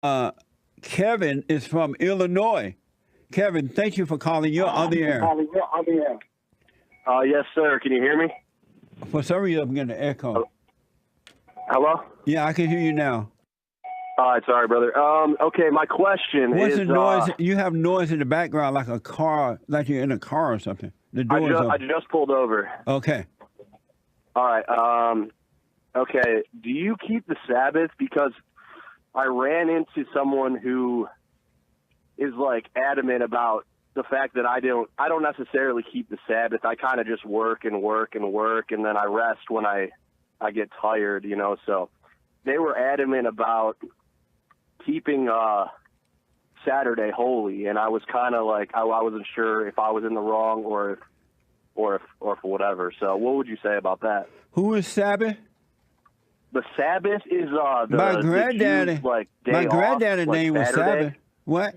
Uh, Kevin is from Illinois. Kevin, thank you for calling. You're on the air. Yes, sir. Can you hear me? For some reason, I'm getting an echo. Hello? Yeah, I can hear you now. All right, sorry, brother. Okay, my question What's is... the noise? You have noise in the background like a car, like you're in a car or something. The door's I open. just pulled over. Okay. All right. Okay, do you keep the Sabbath? Because I ran into someone who is, like, adamant about the fact that I don't necessarily keep the Sabbath. I kind of just work, and then I rest when I get tired, you know. So they were adamant about keeping Saturday holy, and I was kind of like I wasn't sure if I was in the wrong or if whatever. So what would you say about that? Who is Sabbath? The Sabbath is My granddaddy. the Jews, like, day My off, granddaddy's like name was Saturday. Sabbath. What?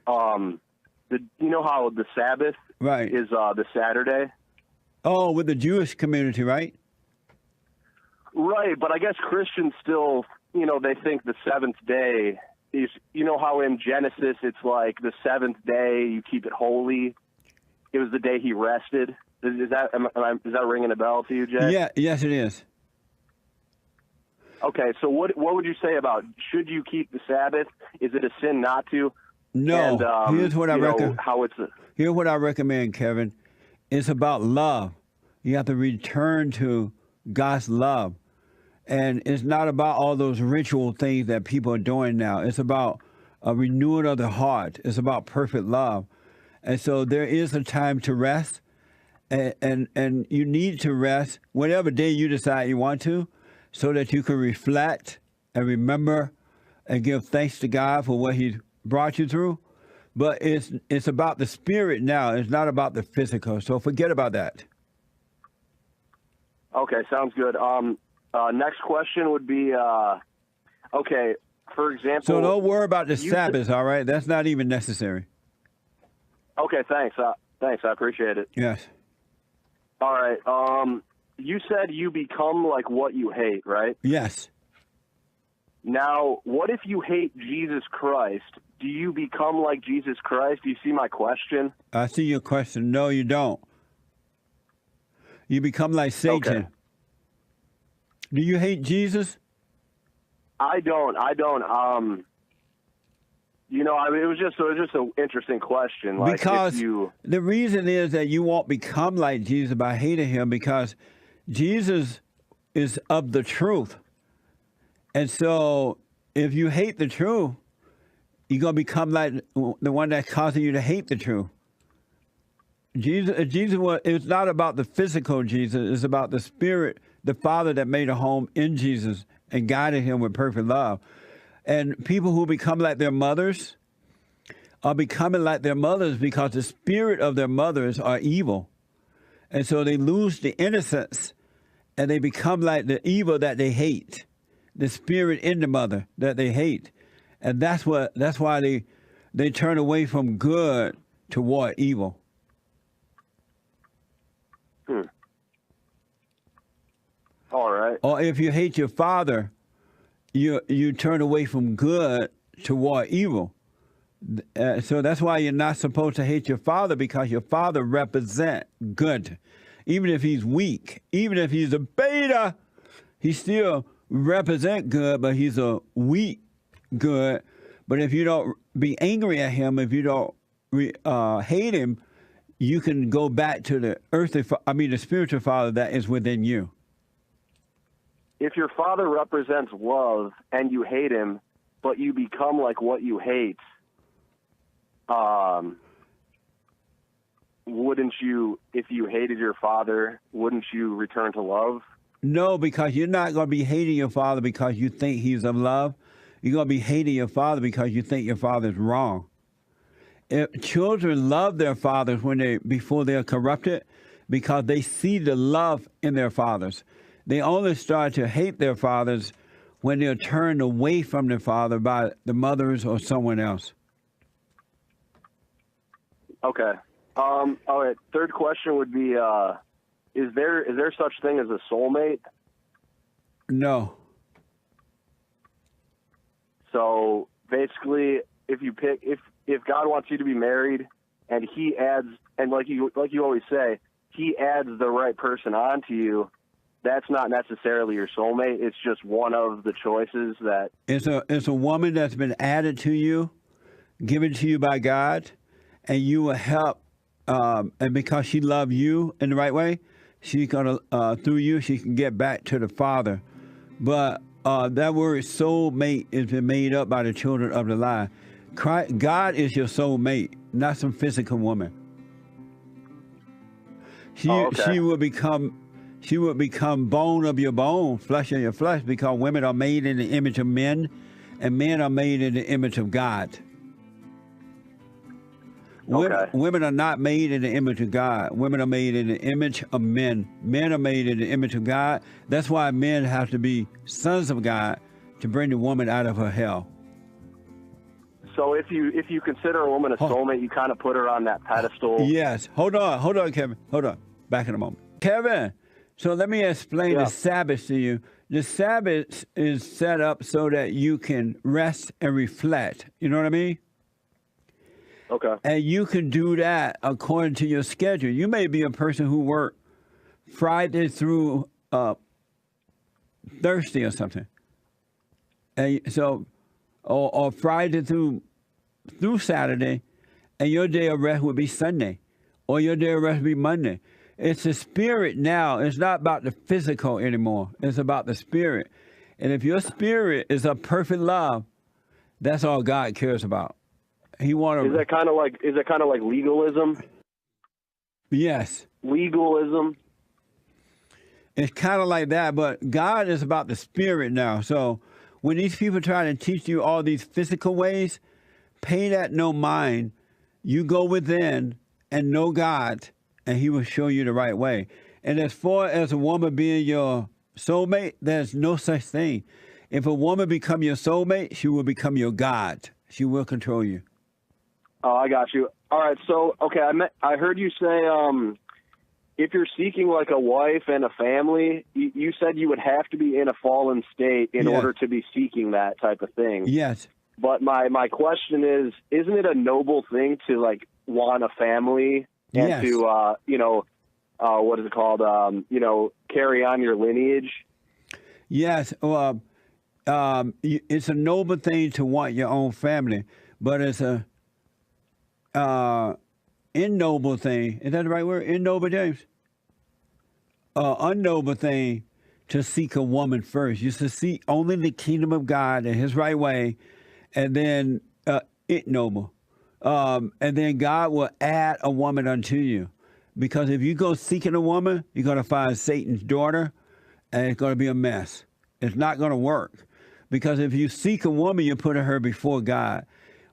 You know how the Sabbath Right. is the Saturday? Oh, with the Jewish community, right? Right, but I guess Christians still, you know, they think the seventh day is, you know how in Genesis it's like the seventh day you keep it holy. It was the day he rested. Is that ringing a bell to you, Jay? Yeah. Yes, it is. Okay, so what would you say about, should you keep the Sabbath? Is it a sin not to? No. And, Here's what I recommend. How it's Here's what I recommend, Kevin. It's about love. You have to return to God's love. And it's not about all those ritual things that people are doing now. It's about a renewing of the heart. It's about perfect love. And so there is a time to rest. And you need to rest whatever day you decide you want to, so that you can reflect and remember and give thanks to God for what He brought you through. But it's about the spirit now. It's not about the physical. So forget about that. Okay, sounds good. Next question would be, okay, for example... So don't worry about the Sabbath, all right? That's not even necessary. Okay, thanks. Thanks, I appreciate it. Yes. All right. You said you become like what you hate, right? Yes. Now, what if you hate Jesus Christ? Do you become like Jesus Christ? Do you see my question? I see your question. No, you don't. You become like Satan. Okay. Do you hate Jesus? I don't. You know, I mean, it was just an interesting question. Like, Because if you... the reason is that you won't become like Jesus by hating Him, because Jesus is of the truth. And so if you hate the truth, you're going to become like the one that's causing you to hate the truth. It's not about the physical Jesus. It's about the Spirit, the Father that made a home in Jesus and guided Him with perfect love. And people who become like their mothers are becoming like their mothers because the spirit of their mothers are evil. And so they lose the innocence and they become like the evil that they hate, the spirit in the mother that they hate. And that's why they turn away from good toward evil. All right. Or if you hate your father, you turn away from good toward evil. So that's why you're not supposed to hate your father, because your father represents good. Even if he's weak, even if he's a beta, he still represent good, but he's a weak good. But if you don't be angry at him, if you don't hate him, you can go back to the spiritual father that is within you. If your father represents love and you hate him, but you become like what you hate, wouldn't you, if you hated your father, wouldn't you return to love? No, because you're not going to be hating your father because you think he's of love. You're going to be hating your father because you think your father's wrong. If children love their fathers before they're corrupted, because they see the love in their fathers. They only start to hate their fathers when they're turned away from their father by the mothers or someone else. Okay. All right. Third question would be, is there such thing as a soulmate? No. So basically, if God wants you to be married, and He adds, and like you always say, He adds the right person onto you, that's not necessarily your soulmate. It's just one of the choices that. It's a woman that's been added to you, given to you by God, and you will help. And because she loves you in the right way, she's gonna through you she can get back to the Father. But that word soulmate has been made up by the children of the lie. God is your soulmate, not some physical woman. She will become bone of your bone, flesh of your flesh, because women are made in the image of men, and men are made in the image of God. Women are not made in the image of God. Women are made in the image of men. Men are made in the image of God. That's why men have to be sons of God to bring the woman out of her hell. So if you consider a woman a soulmate, you kind of put her on that pedestal. Yes. Hold on, Kevin. Hold on. Back in a moment. Kevin, so let me explain the Sabbath to you. The Sabbath is set up so that you can rest and reflect. You know what I mean? Okay. And you can do that according to your schedule. You may be a person who works Friday through Thursday or something. And so, or Friday through Saturday, and your day of rest would be Sunday, or your day of rest would be Monday. It's the spirit now. It's not about the physical anymore. It's about the spirit. And if your spirit is a perfect love, that's all God cares about. He want to. Is that kind of like legalism? Yes. Legalism. It's kind of like that, but God is about the spirit now. So when these people try to teach you all these physical ways, pay that no mind. You go within and know God, and He will show you the right way. And as far as a woman being your soulmate, there's no such thing. If a woman become your soulmate, she will become your God. She will control you. Oh, I got you. All right. So, okay, I heard you say if you're seeking like a wife and a family, you said you would have to be in a fallen state in order to be seeking that type of thing. Yes. But my question is, isn't it a noble thing to like want a family and to what is it called? Carry on your lineage? Yes. It's a noble thing to want your own family, but it's a ignoble thing. Is that the right word? Ignoble, James? Unnoble thing to seek a woman first. You should seek only the kingdom of God and His right way, and then ignoble. And then God will add a woman unto you. Because if you go seeking a woman, you're going to find Satan's daughter, and it's going to be a mess. It's not going to work. Because if you seek a woman, you're putting her before God.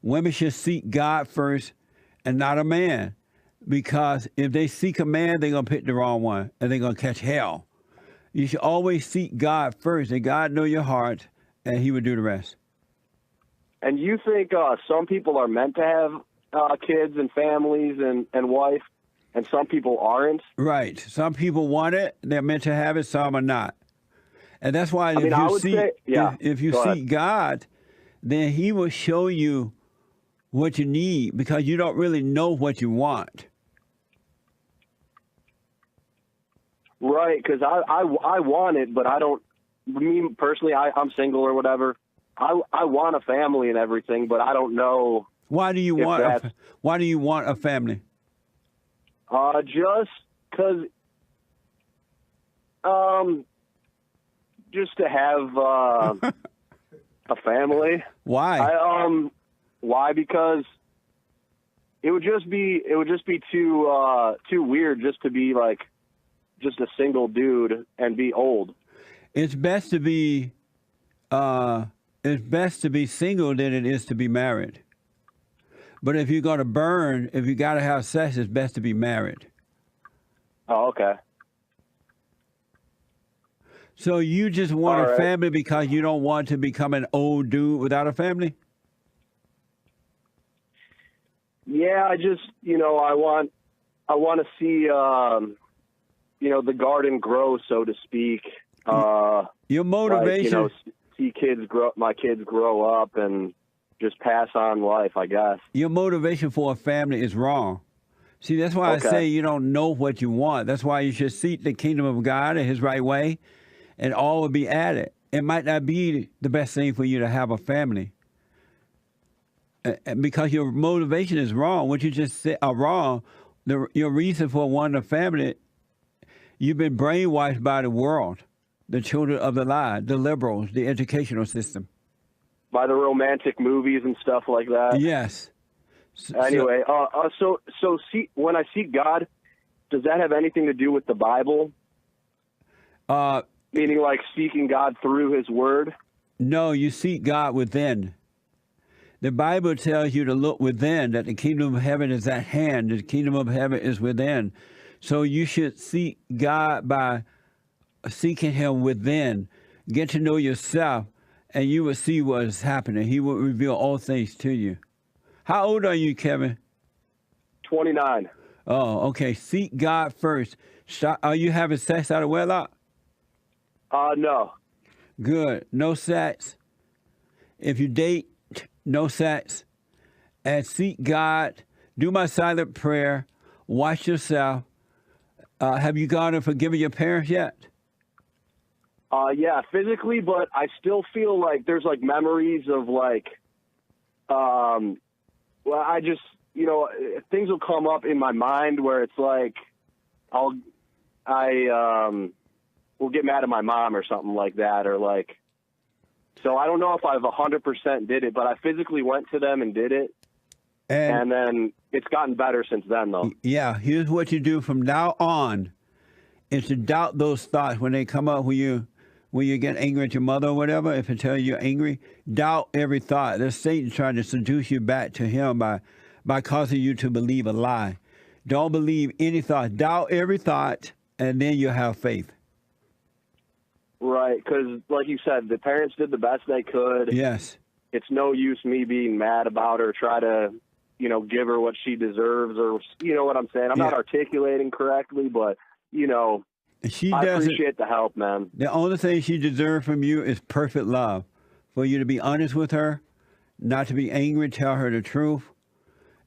Women should seek God first and not a man. Because if they seek a man, they're going to pick the wrong one, and they're going to catch hell. You should always seek God first, and God know your heart, and He will do the rest. And you think some people are meant to have kids and families and wife, and some people aren't? Right. Some people want it, they're meant to have it, some are not. And that's why if you seek God, then He will show you what you need, because you don't really know what you want. Right, because I want it, but I don't. Me personally, I'm single or whatever. I want a family and everything, but I don't know. Why do you want a family? Just because, just to have a family. Why? Why? Because it would just be too weird just to be like just a single dude and be old. It's best to be single than it is to be married. But if you're going to burn, if you got to have sex, it's best to be married. Oh, okay. So you just want a family because you don't want to become an old dude without a family? Yeah, I just, I want to see, the garden grow, so to speak. Your motivation. see my kids grow up and just pass on life, I guess. Your motivation for a family is wrong. See, that's why I say you don't know what you want. That's why you should seek the kingdom of God in his right way, and all will be added. It might not be the best thing for you to have a family because your motivation is wrong. What you just said are wrong. Your reason for wanting a family, you've been brainwashed by the world, the children of the lie, the liberals, the educational system. By the romantic movies and stuff like that? Yes. Anyway, when I seek God, does that have anything to do with the Bible? Meaning like seeking God through his word? No, you seek God within. The Bible tells you to look within, that the kingdom of heaven is at hand. The kingdom of heaven is within. So you should seek God by seeking him within. Get to know yourself, and you will see what is happening. He will reveal all things to you. How old are you, Kevin? 29. Oh, okay. Seek God first. Are you having sex out of wedlock? No. Good. No sex. If you date, no sex. And seek God. Do my silent prayer. Watch yourself. Have you gone and forgiven your parents yet? Yeah, physically, but I still feel like there's like memories of like, well, I just, things will come up in my mind where it's like, will get mad at my mom or something like that, or like, so I don't know if I've 100% did it, but I physically went to them and did it. And then it's gotten better since then, though. Yeah, here's what you do from now on is to doubt those thoughts when they come up when you get angry at your mother or whatever. If it tells you you're angry, doubt every thought. There's Satan trying to seduce you back to him by causing you to believe a lie. Don't believe any thought. Doubt every thought, and then you'll have faith. Right, because like you said, the parents did the best they could. Yes. It's no use me being mad about her, try to, give her what she deserves, or, you know what I'm saying? I'm not articulating correctly, but, I appreciate the help, man. The only thing she deserves from you is perfect love. For you to be honest with her, not to be angry, tell her the truth.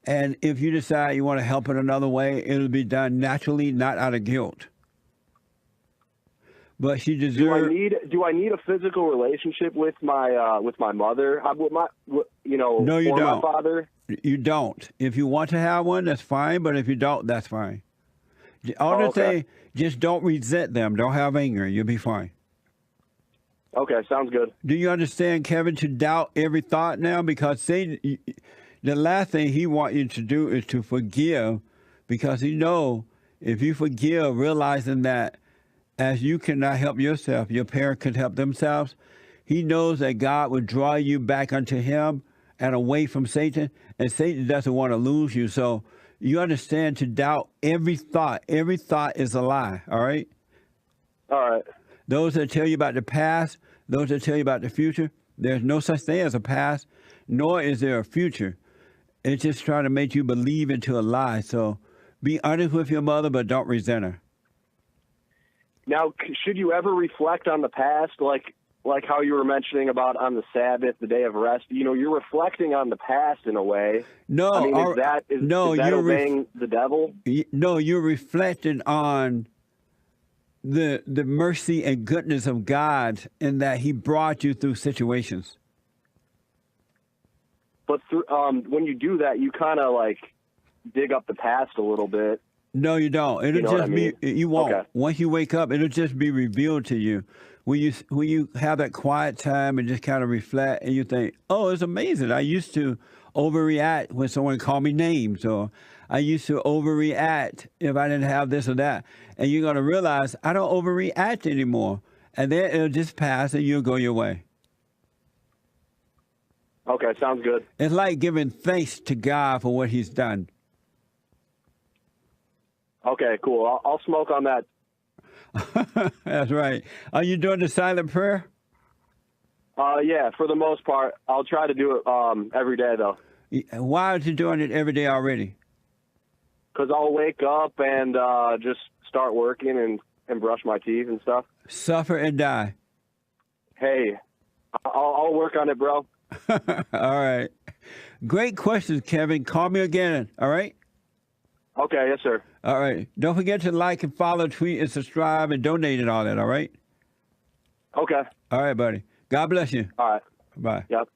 And if you decide you want to help in another way, it'll be done naturally, not out of guilt. But she deserves. Do I need a physical relationship with my mother? No, you don't. My father? You don't. If you want to have one, that's fine. But if you don't, that's fine. The only thing, just don't resent them. Don't have anger. You'll be fine. Okay, sounds good. Do you understand, Kevin, to doubt every thought now? Because Satan, the last thing he wants you to do is to forgive, because he knows if you forgive, realizing that as you cannot help yourself, your parents could help themselves, he knows that God will draw you back unto him and away from Satan, and Satan doesn't want to lose you. So you understand to doubt every thought. Every thought is a lie, all right? All right. Those that tell you about the past, those that tell you about the future, there's no such thing as a past, nor is there a future. It's just trying to make you believe into a lie. So be honest with your mother, but don't resent her. Now, should you ever reflect on the past, like how you were mentioning about on the Sabbath, the day of rest? You're reflecting on the past in a way. No, I mean, is that obeying the devil? No, you're reflecting on the mercy and goodness of God in that he brought you through situations. But when you do that, you kind of like dig up the past a little bit. No, you don't. It'll just be, you won't. Okay. Once you wake up, it'll just be revealed to you. When you have that quiet time and just kind of reflect and you think, oh, it's amazing. I used to overreact when someone called me names, or I used to overreact if I didn't have this or that. And you're going to realize I don't overreact anymore. And then it'll just pass and you'll go your way. Okay, sounds good. It's like giving thanks to God for what he's done. Okay, cool. I'll smoke on that. That's right. Are you doing the silent prayer? Yeah, for the most part. I'll try to do it every day, though. Why aren't you doing it every day already? Because I'll wake up and just start working and brush my teeth and stuff. Suffer and die. Hey, I'll work on it, bro. All right. Great questions, Kevin. Call me again. All right. Okay, yes, sir. All right. Don't forget to like and follow, tweet, and subscribe, and donate and all that. All right. Okay. All right, buddy. God bless you. All right. Bye. Yep.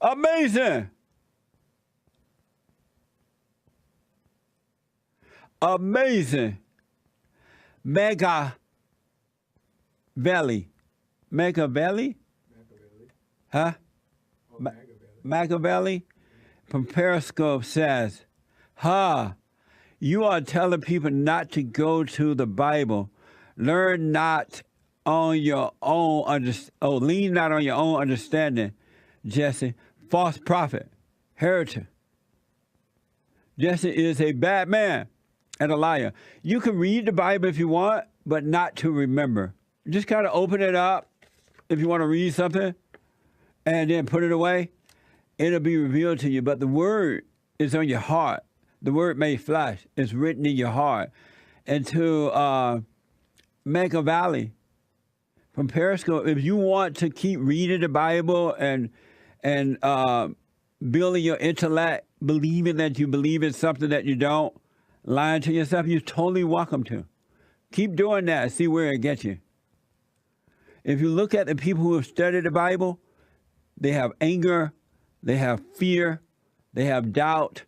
Amazing. Amazing. Mega Valley. Mega Valley? Huh? Machiavelli from Periscope says, you are telling people not to go to the Bible. Learn not on your own lean not on your own understanding, Jesse. False prophet, heretic. Jesse is a bad man and a liar. You can read the Bible if you want, but not to remember. Just kind of open it up if you want to read something and then put it away. It'll be revealed to you. But the word is on your heart. The word made flesh is written in your heart. And to Machiavelli from Periscope, if you want to keep reading the Bible and building your intellect, believing that you believe in something that you don't, lying to yourself, you're totally welcome to. Keep doing that and see where it gets you. If you look at the people who have studied the Bible, they have anger, they have fear, they have doubt,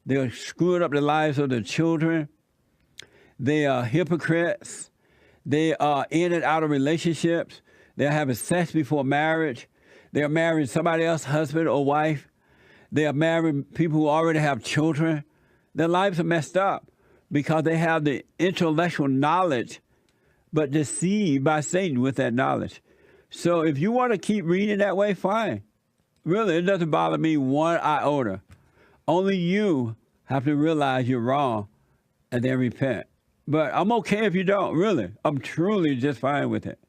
they're screwing up the lives of their children, they are hypocrites, they are in and out of relationships, they're having sex before marriage, they're marrying somebody else's husband or wife, they are marrying people who already have children. Their lives are messed up because they have the intellectual knowledge but deceived by Satan with that knowledge. So if you want to keep reading that way, fine. Really, it doesn't bother me one iota. Only you have to realize you're wrong and then repent. But I'm okay if you don't, really. I'm truly just fine with it.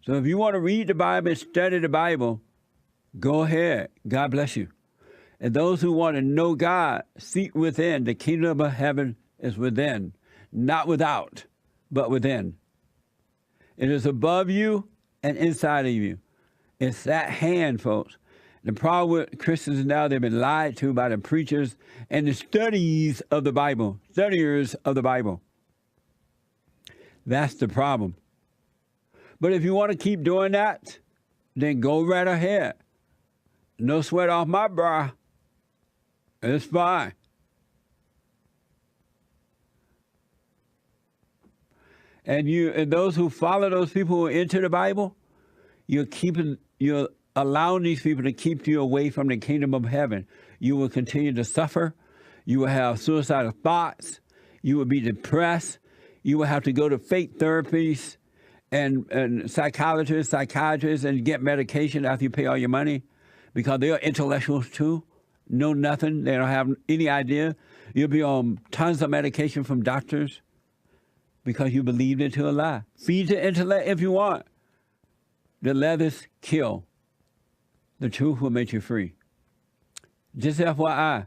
So if you want to read the Bible and study the Bible, go ahead. God bless you. And those who want to know God, seek within. The kingdom of heaven is within, not without, but within. It is above you and inside of you. It's that hand, folks. The problem with Christians now, they've been lied to by the preachers and the studies of the Bible, studiers of the Bible. That's the problem. But if you want to keep doing that, then go right ahead. No sweat off my brow. It's fine. And those who follow those people who are into the Bible, you're allowing these people to keep you away from the kingdom of heaven. You will continue to suffer. You will have suicidal thoughts. You will be depressed. You will have to go to fake therapies and psychiatrists, and get medication after you pay all your money because they are intellectuals too. Know nothing. They don't have any idea. You'll be on tons of medication from doctors because you believed into a lie. Feed the intellect if you want. The letters kill. The truth will make you free. Just FYI,